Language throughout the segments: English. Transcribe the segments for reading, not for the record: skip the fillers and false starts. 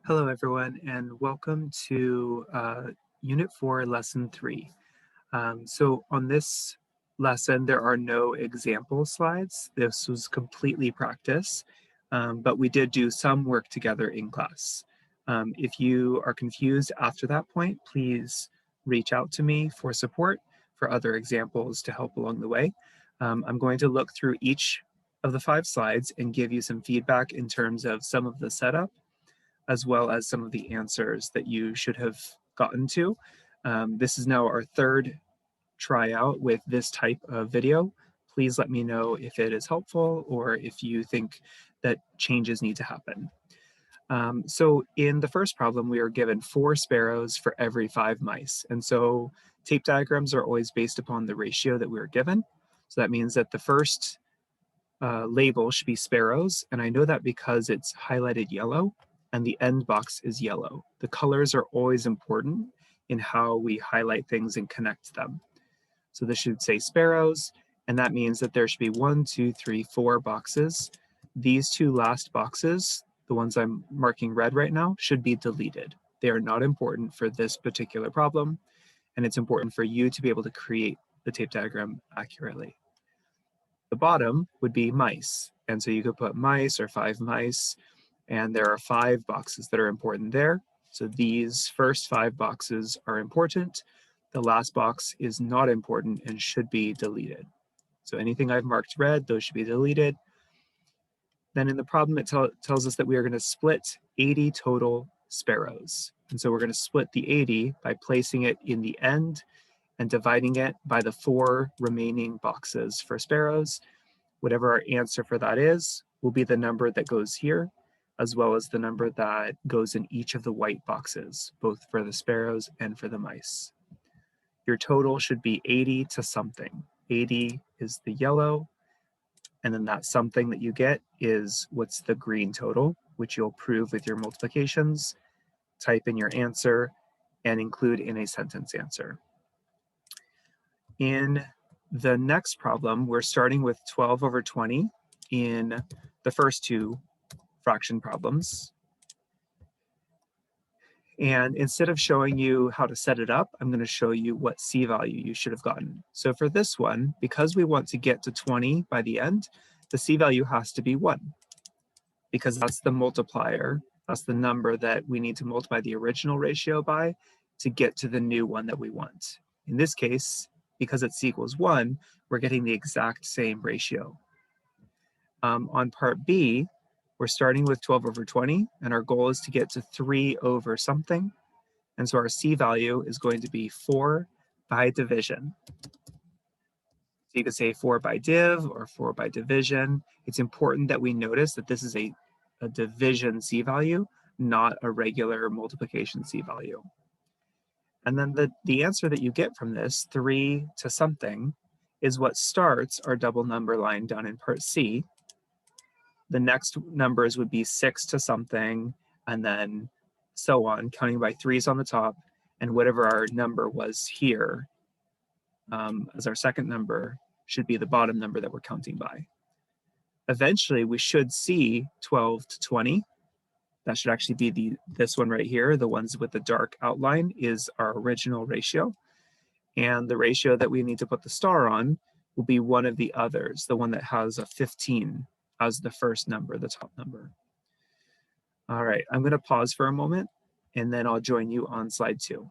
Hello, everyone, and welcome to Unit 4, Lesson 3. So on this lesson, there are no example slides. This was completely practice, but we did do some work together in class. If you are confused after that point, please reach out to me for support for other examples to help along the way. I'm going to look through each of the 5 slides and give you some feedback in terms of some of the setup, as well as some of the answers that you should have gotten to. This is now our third tryout with this type of video. Please let me know if it is helpful or if you think that changes need to happen. So in the first problem, we are given 4 sparrows for every 5 mice. And so tape diagrams are always based upon the ratio that we are given. So that means that the first label should be sparrows. And I know that because it's highlighted yellow and the end box is yellow. The colors are always important in how we highlight things and connect them. So this should say sparrows, and that means that there should be 1, 2, 3, 4 boxes. These 2 last boxes, the ones I'm marking red right now, should be deleted. They are not important for this particular problem, and it's important for you to be able to create the tape diagram accurately. The bottom would be mice, and so you could put mice or 5 mice, and there are 5 boxes that are important there. So these first 5 boxes are important. The last box is not important and should be deleted. So anything I've marked red, those should be deleted. Then in the problem, it tells us that we are going to split 80 total sparrows. And so we're going to split the 80 by placing it in the end and dividing it by the 4 remaining boxes for sparrows. Whatever our answer for that is, will be the number that goes here, as well as the number that goes in each of the white boxes, both for the sparrows and for the mice. Your total should be 80 to something. 80 is the yellow, and then that something that you get is what's the green total, which you'll prove with your multiplications, type in your answer, and include in a sentence answer. In the next problem, we're starting with 12 over 20 in the first 2 fraction problems. And instead of showing you how to set it up, I'm going to show you what C value you should have gotten. So for this one, because we want to get to 20 by the end, the C value has to be 1, because that's the multiplier. That's the number that we need to multiply the original ratio by to get to the new one that we want. In this case, because it's C equals 1, we're getting the exact same ratio. On part B, we're starting with 12 over 20, and our goal is to get to 3 over something. And so our C value is going to be 4 by division. So you could say 4 by div or 4 by division. It's important that we notice that this is a division C value, not a regular multiplication C value. And then the answer that you get from this, 3 to something, is what starts our double number line down in part C. The next numbers would be 6 to something, and then so on, counting by 3s on the top, and whatever our number was here as our second number should be the bottom number that we're counting by. Eventually, we should see 12 to 20. That should actually be this one right here. The ones with the dark outline is our original ratio. And the ratio that we need to put the star on will be one of the others, the one that has a 15 as the first number, the top number. All right, I'm going to pause for a moment, and then I'll join you on slide 2.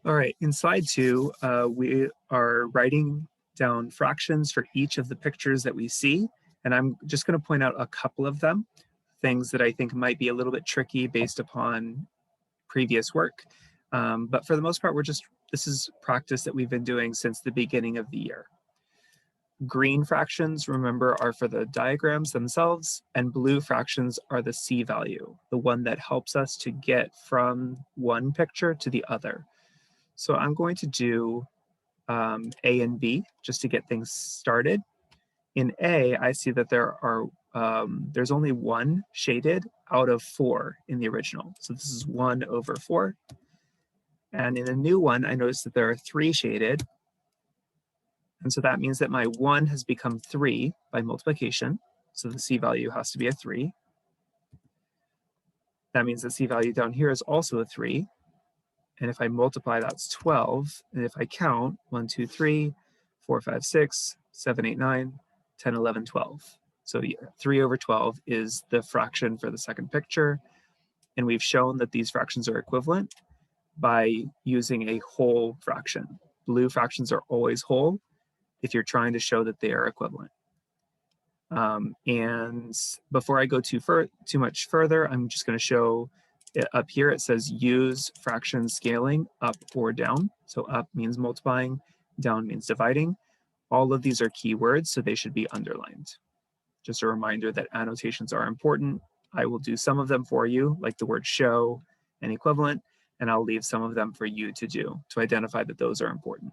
All right, in slide 2, we are writing down fractions for each of the pictures that we see, and I'm just going to point out a couple of them, things that I think might be a little bit tricky based upon previous work. But for the most part, this is practice that we've been doing since the beginning of the year. Green fractions, remember, are for the diagrams themselves, and blue fractions are the C value, the one that helps us to get from one picture to the other. So I'm going to do A and B just to get things started. In A, I see that there's only 1 shaded out of 4 in the original. So this is 1 over 4. And in the new one, I notice that there are 3 shaded. And so that means that my 1 has become 3 by multiplication. So the C value has to be a 3. That means the C value down here is also a 3. And if I multiply, that's 12. And if I count 1, 2, 3, 4, 5, 6, 7, 8, 9, 10, 11, 12. So 3 over 12 is the fraction for the second picture. And we've shown that these fractions are equivalent by using a whole fraction. Blue fractions are always whole if you're trying to show that they are equivalent. And before I go too much further, I'm just going to show it up here. It says use fraction scaling up or down. So up means multiplying, down means dividing. All of these are keywords, so they should be underlined. Just a reminder that annotations are important. I will do some of them for you, like the word show and equivalent, and I'll leave some of them for you to do to identify that those are important.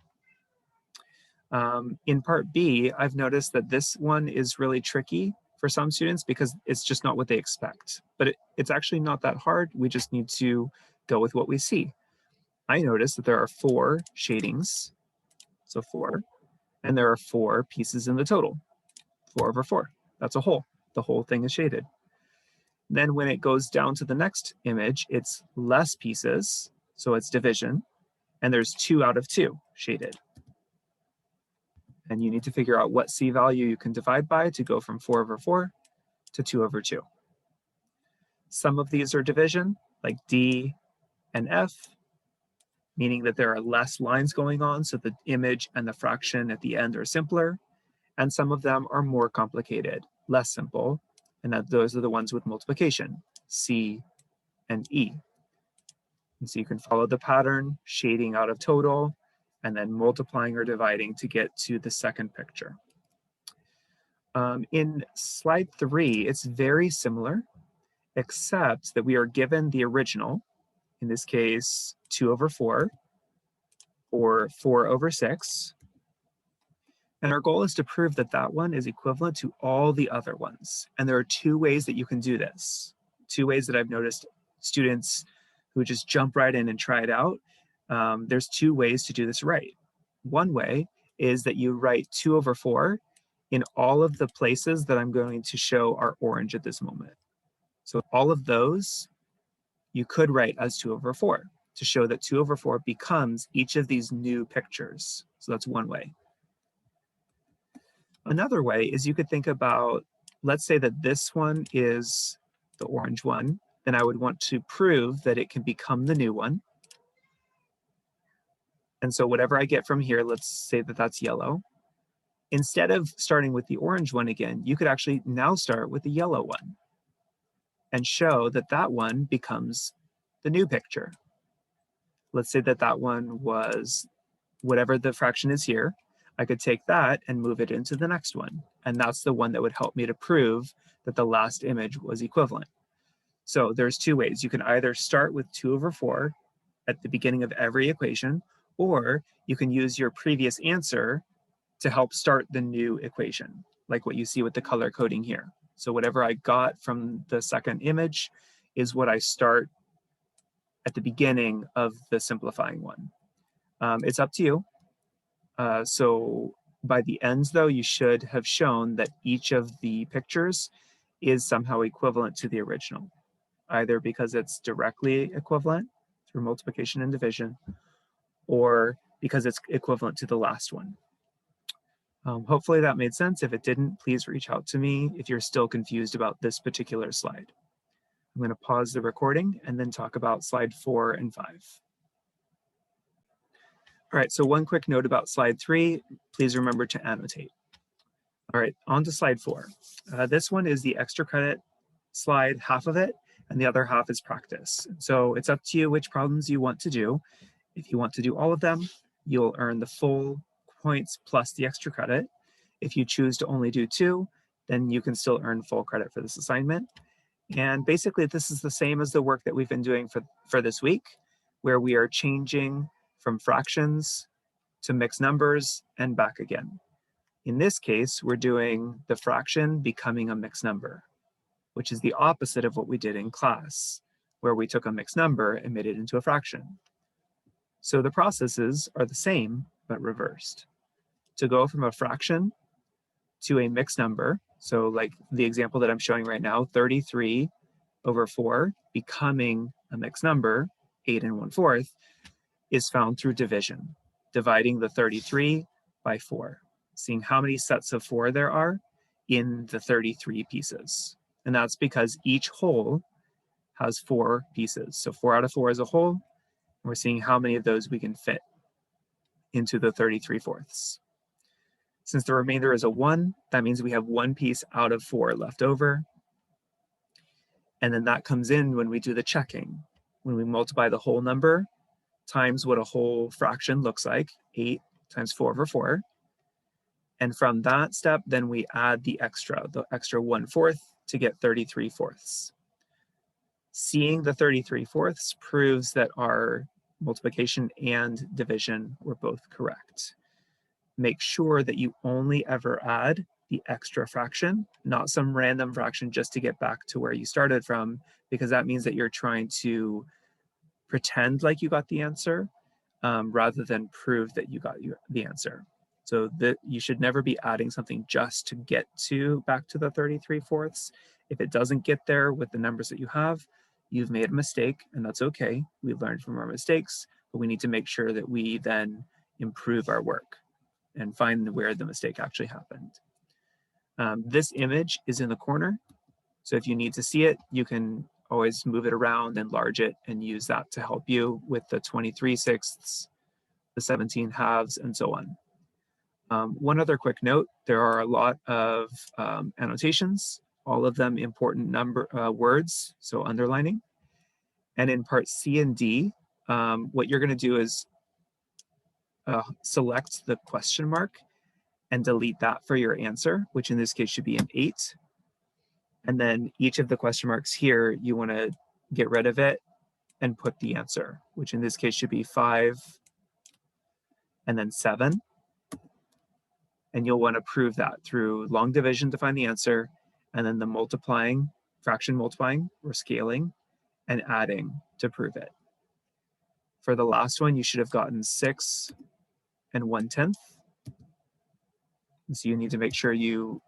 In part B, I've noticed that this one is really tricky for some students because it's just not what they expect. But it's actually not that hard. We just need to go with what we see. I noticed that there are 4 shadings, so 4, and there are 4 pieces in the total, 4 over 4. That's a whole. The whole thing is shaded. Then when it goes down to the next image, it's less pieces, so it's division, and there's 2 out of 2 shaded. And you need to figure out what C value you can divide by to go from 4 over 4 to 2 over 2. Some of these are division, like D and F, meaning that there are less lines going on, so the image and the fraction at the end are simpler. And some of them are more complicated, less simple, and those are the ones with multiplication, C and E. And so you can follow the pattern, shading out of total, and then multiplying or dividing to get to the second picture. In slide 3, it's very similar, except that we are given the original, in this case, 2 over 4, or 4 over 6. And our goal is to prove that that one is equivalent to all the other ones. And there are 2 ways that you can do this. 2 ways that I've noticed students who just jump right in and try it out. There's 2 ways to do this right. One way is that you write 2 over 4 in all of the places that I'm going to show are orange at this moment. So all of those you could write as 2 over 4 to show that 2 over 4 becomes each of these new pictures. So that's one way. Another way is you could think about, let's say that this one is the orange one, then I would want to prove that it can become the new one. And so whatever I get from here, let's say that that's yellow. Instead of starting with the orange one again, you could actually now start with the yellow one and show that that one becomes the new picture. Let's say that that one was whatever the fraction is here. I could take that and move it into the next one. And that's the one that would help me to prove that the last image was equivalent. So there's 2 ways. You can either start with 2 over 4 at the beginning of every equation, or you can use your previous answer to help start the new equation, like what you see with the color coding here. So whatever I got from the second image is what I start at the beginning of the simplifying one. It's up to you. So by the ends, though, you should have shown that each of the pictures is somehow equivalent to the original, either because it's directly equivalent through multiplication and division, or because it's equivalent to the last one. Hopefully that made sense. If it didn't, please reach out to me if you're still confused about this particular slide. I'm going to pause the recording and then talk about slide 4 and 5. All right, so one quick note about slide 3, please remember to annotate. All right, on to slide 4. This one is the extra credit slide, half of it, and the other half is practice. So it's up to you which problems you want to do. If you want to do all of them, you'll earn the full points plus the extra credit. If you choose to only do 2, then you can still earn full credit for this assignment. And basically, this is the same as the work that we've been doing for this week, where we are changing from fractions to mixed numbers and back again. In this case, we're doing the fraction becoming a mixed number, which is the opposite of what we did in class, where we took a mixed number and made it into a fraction. So the processes are the same, but reversed. to go from a fraction to a mixed number, so like the example that I'm showing right now, 33 over 4 becoming a mixed number, 8 1/4, is found through division, dividing the 33 by 4, seeing how many sets of 4 there are in the 33 pieces. And that's because each whole has 4 pieces. So 4 out of 4 is a whole. And we're seeing how many of those we can fit into the 33/4. Since the remainder is a 1, that means we have 1 piece out of 4 left over. And then that comes in when we do the checking. When we multiply the whole number times what a whole fraction looks like, 8 times 4 over 4. And from that step, then we add the extra 1/4 to get 33/4. Seeing the 33/4 proves that our multiplication and division were both correct. Make sure that you only ever add the extra fraction, not some random fraction just to get back to where you started from, because that means that you're trying to pretend like you got the answer rather than prove that you got the answer. So that you should never be adding something just to get back to the 33/4. If it doesn't get there with the numbers that you have, you've made a mistake, and that's okay. We learned from our mistakes, but we need to make sure that we then improve our work and find where the mistake actually happened. This image is in the corner, so if you need to see it, you can always move it around, enlarge it, and use that to help you with the 23/6, the 17/2, and so on. One other quick note, there are a lot of annotations, all of them important words, so underlining. And in part C and D, what you're going to do is select the question mark and delete that for your answer, which in this case should be an 8. And then each of the question marks here, you want to get rid of it and put the answer, which in this case should be 5 and then 7. And you'll want to prove that through long division to find the answer, and then the fraction multiplying or scaling, and adding to prove it. For the last one, you should have gotten 6 1/10. So you need to make sure you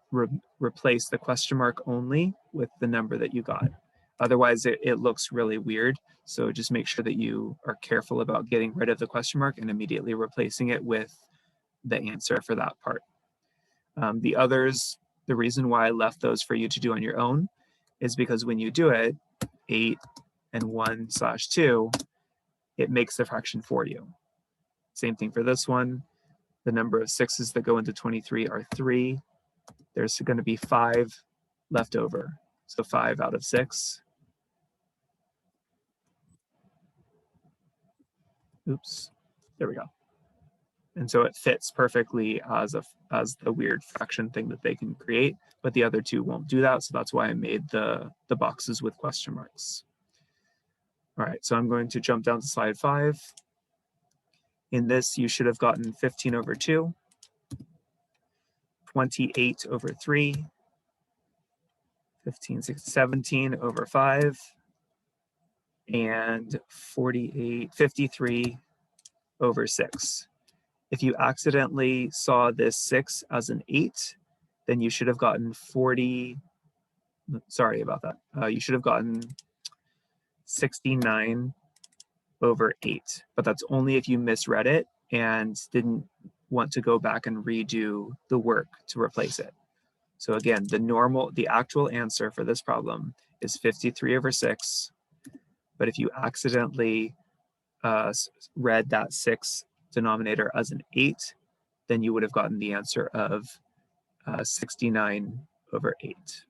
replace the question mark only with the number that you got. Otherwise, it looks really weird. So just make sure that you are careful about getting rid of the question mark and immediately replacing it with the answer for that part. The others, the reason why I left those for you to do on your own is because when you do it, 8 and 1/2, it makes the fraction for you. Same thing for this one. The number of 6s that go into 23 are 3. There's going to be 5 left over. So 5 out of 6. Oops, there we go. And so it fits perfectly as the weird fraction thing that they can create, but the other two won't do that. So that's why I made the boxes with question marks. All right, so I'm going to jump down to slide 5. In this, you should have gotten 15 over 2, 28 over 3, 15, 16, 17 over 5, and 53 over 6. If you accidentally saw this 6 as an 8, then you should have gotten 40, sorry about that. You should have gotten 69 over 8, but that's only if you misread it and didn't want to go back and redo the work to replace it. So again, the actual answer for this problem is 53 over 6, but if you accidentally read that 6 denominator as an 8, then you would have gotten the answer of 69 over 8.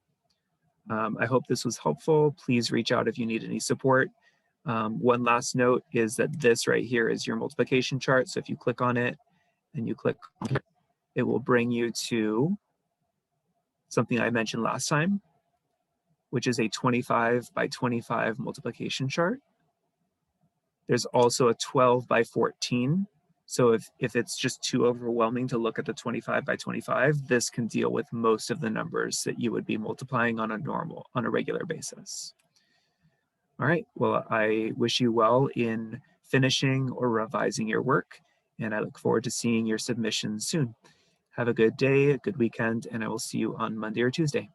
I hope this was helpful. Please reach out if you need any support. One last note is that this right here is your multiplication chart. So if you click on it and you click, it will bring you to something I mentioned last time, which is a 25 by 25 multiplication chart. There's also a 12 by 14. So if it's just too overwhelming to look at the 25 by 25, this can deal with most of the numbers that you would be multiplying on a regular basis. All right, well, I wish you well in finishing or revising your work, and I look forward to seeing your submissions soon. Have a good day, a good weekend, and I will see you on Monday or Tuesday.